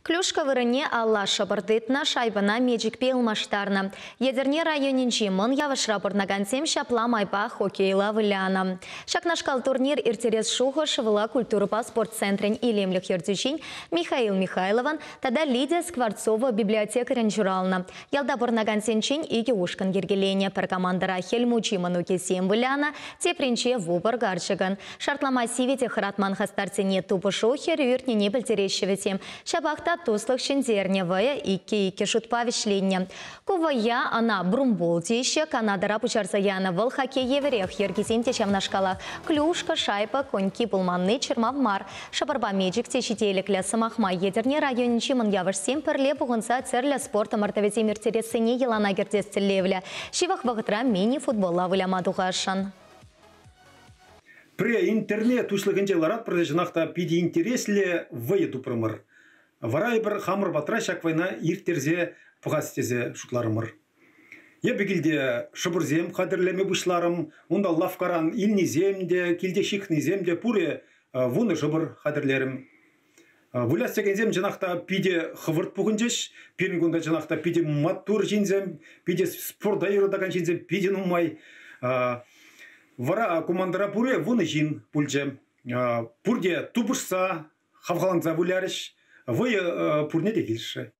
Клюшка вырыне алла шабырдытна шайбына мечікпе ұлмаштарна. Едерне районинчи мын явышра бұрнагансем шапла майба хоккейла выляна. Шакнашкал турнир иртерес шуғы шывыла культурыпа спортцентрен илемлік ердзюшин Михаил Михайлован тада Лидия Скворцова библиотекарен журална. Ялда бұрнагансенчин иге ушкан ергелене пір командыра хельмучи мануке сем выляна, те принче вубар гарчыган. Шартлама сивете хратман хастарцене тупы шухер юртнене білтерешеветем. Шабахта туслых шендерневая икки шутпавишленне. Кувая она брумболтище, Канадара пучарсаяна выл хоккей еверех ергиземте чамнашкала. Клюшка, шайба, коньки, пулманны, чермавмар. Шабарба меджик тещителек ля самахма едерне районинчи мын явышсем перле бугынса церля спорта мартавете миртересыне елана гердестелевля. Шивах вағытра мини-футболла вылямадуғашан. При интернет услыгынче ларат продажнахта пиди интересле выеду промыр. Варай бір хамыр батра шак вайна иртерзе пугастезе шутларымыр. Ебегилде шыбырзем қадірлеме бұшларым, онда лавкаран илнеземде, келде шикнеземде пуре вуны жыбыр қадірлерім. Вулястегензем жанақта пиде хывырт пугынжеш, перінгонда жанақта пиде маттур жинзем, пиде спорда еродаган жинзем, пиде нумай. Вара командара пуре вуны жин пульже. Пурде тупышса, хавғаланза вулярыш, вы пурне де келші.